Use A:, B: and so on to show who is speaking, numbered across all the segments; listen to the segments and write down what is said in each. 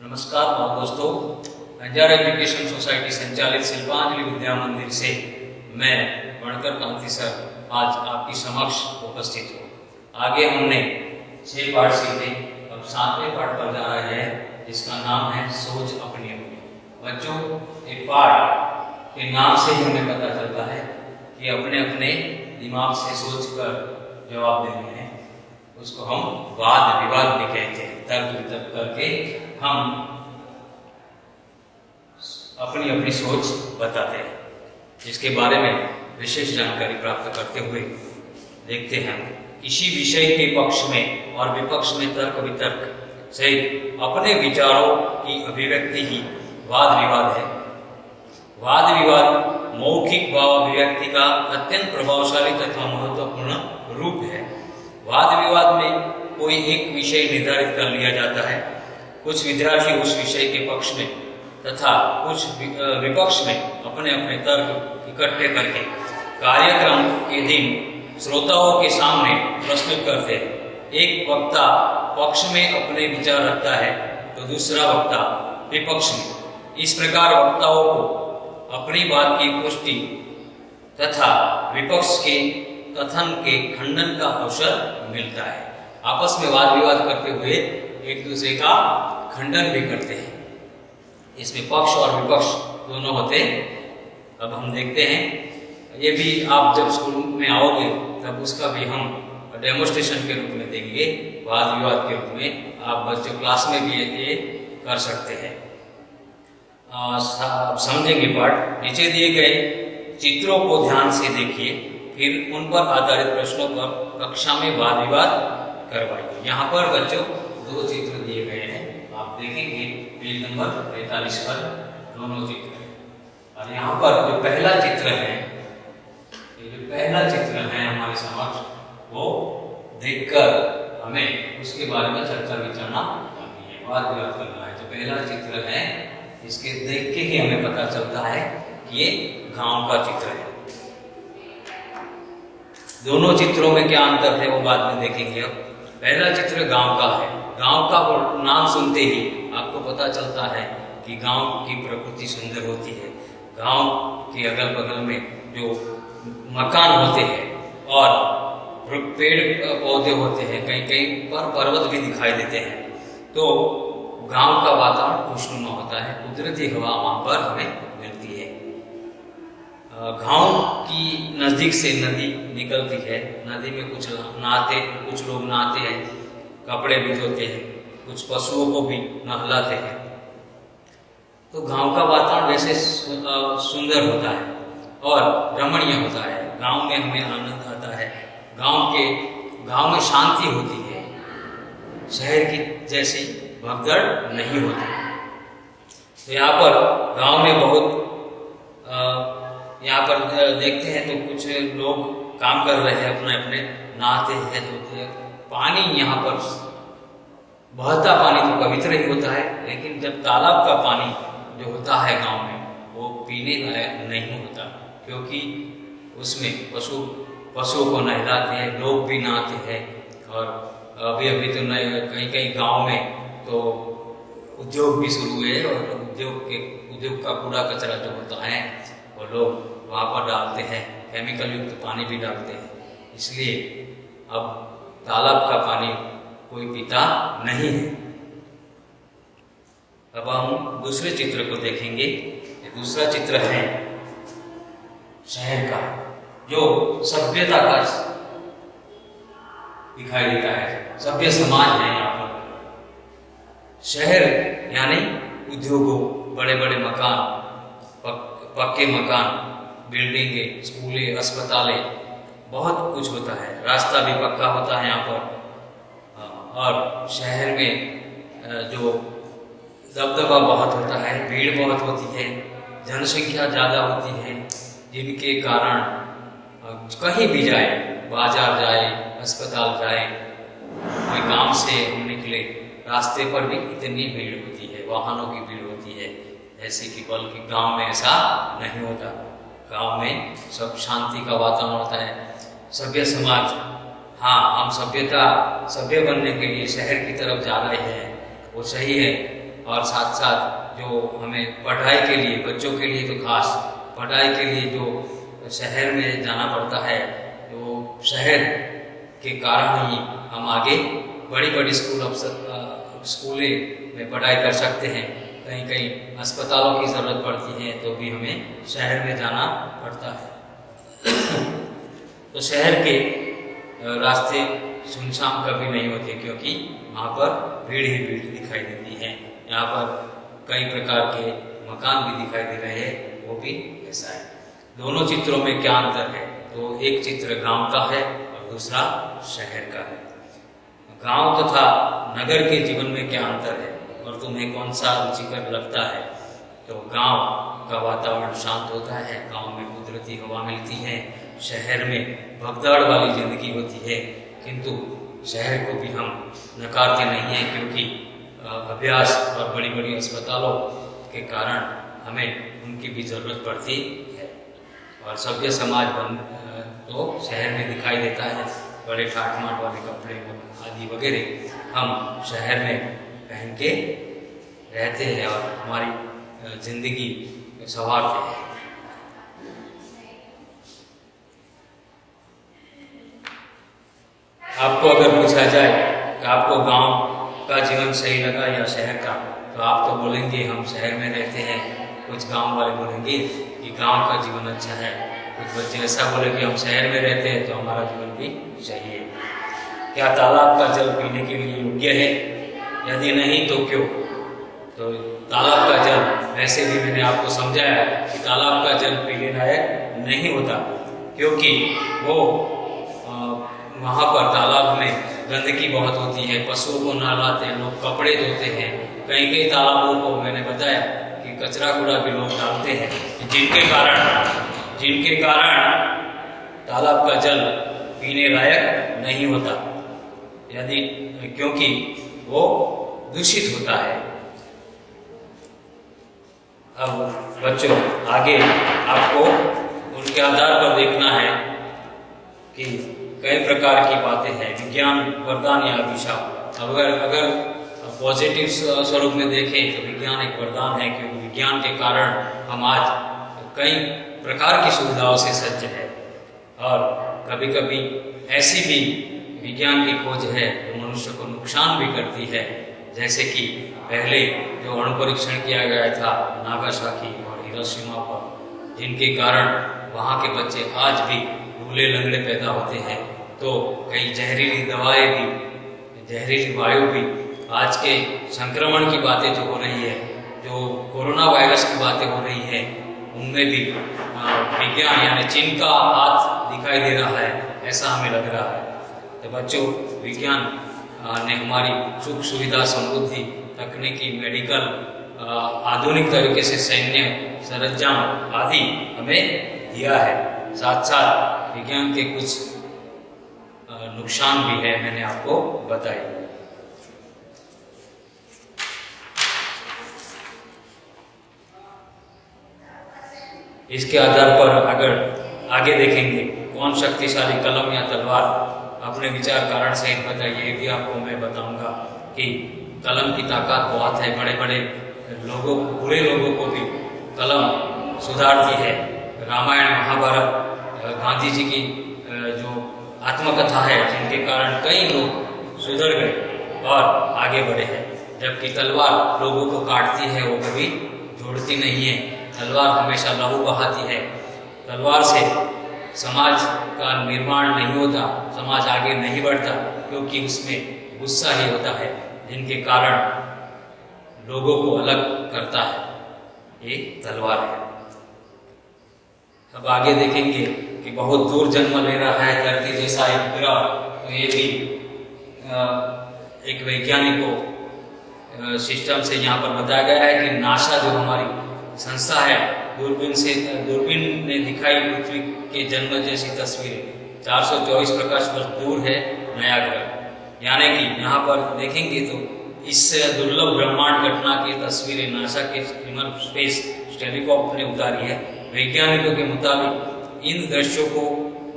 A: नमस्कार बाल दोस्तों, बंजारा एजुकेशन सोसाइटी संचालित शिल्पांजलि विद्या मंदिर से मैं बनकर कांति सर आज आपकी समक्ष उपस्थित हूँ। आगे हमने 6 पाठ सीखे, अब 7वें पाठ पर जा रहे हैं जिसका नाम है सोच अपनी अपनी। बच्चों, ये पाठ के नाम से ही हमें पता चलता है कि अपने अपने दिमाग से सोचकर जवाब देने हैं, उसको हम वाद विवाद भी कहते हैं। तर्क वितर्क करके हम अपनी अपनी सोच बताते हैं, जिसके बारे में विशेष जानकारी प्राप्त करते हुए देखते हैं किसी विषय के पक्ष में और विपक्ष में तर्क वितर्क से अपने विचारों की अभिव्यक्ति ही वाद विवाद है। वाद विवाद मौखिक भाव अभिव्यक्ति का अत्यंत प्रभावशाली तथा महत्वपूर्ण रूप है। वाद विवाद में कोई एक विषय निर्धारित कर लिया जाता है, कुछ विद्यार्थी उस विषय के पक्ष में तथा कुछ विपक्ष में अपने अपने तर्क इकट्ठे करके कार्यक्रम के दिन श्रोताओं के सामने प्रस्तुत करते हैं। एक वक्ता पक्ष में अपने विचार रखता है तो दूसरा वक्ता विपक्ष में। इस प्रकार वक्ताओं को अपनी बात की पुष्टि तथा विपक्ष के कथन के खंडन का अवसर मिलता है। आपस में वाद विवाद करते हुए एक दूसरे का खंडन भी करते हैं। इसमें पक्ष और विपक्ष दोनों होते हैं। अब हम देखते हैं, ये भी आप जब स्कूल में आओगे तब उसका भी हम डेमोस्ट्रेशन के रूप में देंगे, वाद विवाद के रूप में। आप बच्चों क्लास में भी ये कर सकते हैं। समझेंगे पाठ। नीचे दिए गए चित्रों को ध्यान से देखिए, फिर उन पर आधारित प्रश्नों पर कक्षा में वाद विवाद करवाइए। यहाँ पर बच्चों 2 चित्र दिए गए हैं, आप देखेंगे पेज नंबर 45 पर दोनों चित्र हैं। और यहाँ पर जो पहला चित्र है, ये जो पहला चित्र है हमारे समक्ष, वो देखकर हमें उसके बारे में चर्चा विचारना करनी है, वाद विवाद करना है। जो पहला चित्र है, इसके देख के ही हमें पता चलता है कि ये गांव का चित्र है। दोनों चित्रों में क्या अंतर है वो बाद में देखेंगे। अब पहला चित्र गांव का है। गांव का नाम सुनते ही आपको पता चलता है कि गांव की प्रकृति सुंदर होती है। गांव के अगल बगल में जो मकान होते हैं और पेड़ पौधे होते हैं, कहीं कहीं पर पर्वत भी दिखाई देते हैं, तो गांव का वातावरण खुशनुमा होता है। कुदरती हवा वहां पर हमें मिलती है। गांव की नजदीक से नदी निकलती है। नदी में कुछ लोग नहाते हैं, कपड़े भी धोते हैं, कुछ पशुओं को भी नहलाते हैं। तो गांव का वातावरण वैसे सुंदर होता है और रमणीय होता है। गांव में हमें आनंद आता है। गांव में शांति होती है, शहर की जैसी भगदड़ नहीं होती। तो यहाँ पर गांव में बहुत यहाँ पर देखते हैं तो कुछ लोग काम कर रहे हैं, अपने अपने नहाते हैं, धोते हैं। पानी यहाँ पर बहता पानी तो पवित्र ही होता है, लेकिन जब तालाब का पानी जो होता है गांव में, वो पीने लायक नहीं होता, क्योंकि उसमें पशुओं को नहलाते हैं, लोग भी नहाते हैं। और अभी तो कहीं कहीं गांव में तो उद्योग भी शुरू हुए और उद्योग का कूड़ा कचरा जो होता है वो लोग वहाँ पर डालते हैं, केमिकल युक्त पानी भी डालते हैं। इसलिए अब तालाब का पानी कोई पीता नहीं है। अब हम दूसरे चित्र को देखेंगे। दूसरा चित्र है शहर का, जो सभ्यता का दिखाई देता है। सभ्य समाज है यहाँ पर। शहर यानी उद्योगों, बड़े बड़े मकान, पक्के मकान, बिल्डिंगें, स्कूलें, अस्पतालें, बहुत कुछ होता है। रास्ता भी पक्का होता है यहाँ पर। और शहर में जो दबदबा बहुत होता है, भीड़ बहुत होती है, जनसंख्या ज़्यादा होती है, जिनके कारण कहीं भी जाए, बाजार जाए, अस्पताल जाए, कोई काम से हम निकले, रास्ते पर भी इतनी भीड़ होती है, वाहनों की भीड़ होती है। ऐसे कि बल्कि गांव में ऐसा नहीं होता। गांव में सब शांति का वातावरण होता है। सभ्य समाज, हाँ, हम सभ्य बनने के लिए शहर की तरफ जा रहे हैं, वो सही है, और साथ साथ जो हमें पढ़ाई के लिए, बच्चों के लिए तो खास पढ़ाई के लिए जो शहर में जाना पड़ता है, तो शहर के कारण ही हम आगे बड़ी बड़ी स्कूलें में पढ़ाई कर सकते हैं। कहीं कहीं अस्पतालों की ज़रूरत पड़ती है तो भी हमें शहर में जाना पड़ता है। तो शहर के रास्ते सुनसान कभी नहीं होते, क्योंकि वहाँ पर भीड़ ही भीड़ दिखाई देती है। यहाँ पर कई प्रकार के मकान भी दिखाई दे रहे हैं, वो भी ऐसा है। दोनों चित्रों में क्या अंतर है? तो एक चित्र गांव का है और दूसरा शहर का है। गांव तथा नगर के जीवन में क्या अंतर है और तुम्हें कौन सा रुचिकर लगता है? तो गांव का वातावरण शांत होता है, गांव में कुदरती हवा मिलती है। शहर में भगदड़ वाली जिंदगी होती है, किंतु शहर को भी हम नकारते नहीं हैं, क्योंकि अभ्यास और बड़ी बड़ी अस्पतालों के कारण हमें उनकी भी ज़रूरत पड़ती है। और सभ्य समाज तो शहर में दिखाई देता है, बड़े ठाट माट वाले कपड़े आदि वगैरह हम शहर में पहन के रहते हैं और हमारी जिंदगी संवारते हैं। आपको अगर पूछा जाए कि आपको गांव का जीवन सही लगा या शहर का, तो आप तो बोलेंगे हम शहर में रहते हैं। कुछ गांव वाले बोलेंगे कि गांव का जीवन अच्छा है। कुछ बच्चे ऐसा बोलेंगे हम शहर में रहते हैं तो हमारा जीवन भी सही है। क्या तालाब का जल पीने के लिए योग्य है? यदि नहीं तो क्यों? तो तालाब का जल, वैसे भी मैंने आपको समझाया कि तालाब का जल पीने लायक नहीं होता, क्योंकि वो वहाँ पर तालाब में गंदगी बहुत होती है, पशुओं को नहलाते हैं लोग, कपड़े धोते हैं। कई कई तालाबों को मैंने बताया कि कचरा कूड़ा भी लोग डालते हैं, जिनके कारण तालाब का जल पीने लायक नहीं होता, यदि क्योंकि वो दूषित होता है। अब बच्चों, आगे आपको उनके आधार पर देखना है कि कई प्रकार की बातें हैं। विज्ञान वरदान या अभिशाप। अगर पॉजिटिव स्वरूप में देखें तो विज्ञान एक वरदान है, क्योंकि विज्ञान के कारण हम आज कई प्रकार की सुविधाओं से सज्ज है। और कभी कभी ऐसी भी विज्ञान की खोज है जो मनुष्य को नुकसान भी करती है, जैसे कि पहले जो अणु परीक्षण किया गया था नागासाकी और हिरोशिमा पर, जिनके कारण वहाँ के बच्चे आज भी लूले लंगड़े पैदा होते हैं। तो कई जहरीली दवाएं भी, जहरीली वायु भी, आज के संक्रमण की बातें जो हो रही है, जो कोरोना वायरस की बातें हो रही है, उनमें भी विज्ञान यानी चीन का हाथ दिखाई दे रहा है, ऐसा हमें लग रहा है। तो बच्चों, विज्ञान ने हमारी सुख सुविधा, समृद्धि, तकनीकी, मेडिकल, आधुनिक तरीके से सैन्य सरंजाम आदि हमें दिया है। साथ साथ विज्ञान के कुछ नुकसान भी है, मैंने आपको बताई। इसके आधार पर अगर आगे देखेंगे कौन शक्तिशाली कलम या तलवार, अपने विचार कारण सहित बताइए। ये भी आपको मैं बताऊंगा कि कलम की ताकत बहुत है। बड़े बड़े लोगों, बुरे लोगों को भी कलम सुधारती है। रामायण, महाभारत, गांधी जी की जो आत्मकथा है, जिनके कारण कई लोग सुधर गए और आगे बढ़े हैं। जबकि तलवार लोगों को काटती है, वो कभी जोड़ती नहीं है। तलवार हमेशा लहू बहाती है। तलवार से समाज का निर्माण नहीं होता, समाज आगे नहीं बढ़ता, क्योंकि उसमें गुस्सा ही होता है, जिनके कारण लोगों को अलग करता है। ये तलवार है। अब आगे देखेंगे कि बहुत दूर जन्म ले रहा है धरती जैसा एक ग्रह। तो ये भी एक वैज्ञानिकों सिस्टम से यहाँ पर बताया गया है कि नासा जो हमारी संस्था है, दूरबीन ने दिखाई पृथ्वी के जन्म जैसी तस्वीरें। 424 प्रकाश वर्ष दूर है नया ग्रह। यानी कि यहाँ पर देखेंगे तो इस दुर्लभ ब्रह्मांड घटना की तस्वीरें नासा के स्पेस टेलीस्कोप ने उतारी है। वैज्ञानिकों के मुताबिक इन दृश्यों को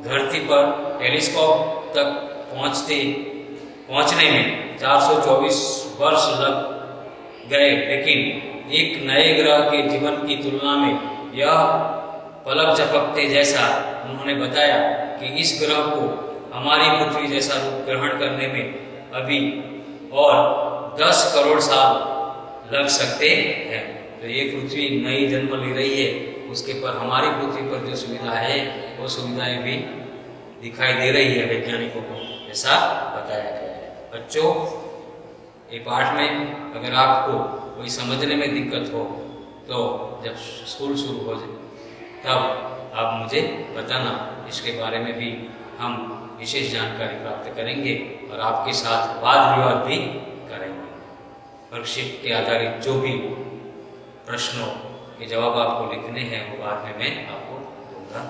A: धरती पर टेलीस्कोप तक पहुंचने में 424 वर्ष गए, लेकिन एक नए ग्रह के जीवन की तुलना में यह पलक झपकते जैसा उन्होंने बताया कि इस ग्रह को हमारी पृथ्वी जैसा रूप ग्रहण करने में अभी और 10 करोड़ साल लग सकते हैं। तो ये पृथ्वी नई जन्म ले रही है, उसके पर हमारी पृथ्वी पर जो सुविधा है वो सुविधाएं भी दिखाई दे रही है वैज्ञानिकों को, ऐसा बताया गया है। बच्चों, ये पाठ में अगर आपको कोई समझने में दिक्कत हो तो जब स्कूल शुरू हो जाए तब आप मुझे बताना, इसके बारे में भी हम विशेष जानकारी प्राप्त करेंगे और आपके साथ वाद विवाद भी करेंगे। वर्कशीट के आधारित जो भी प्रश्नों के जवाब आपको लिखने हैं वो बाद में मैं आपको दूंगा।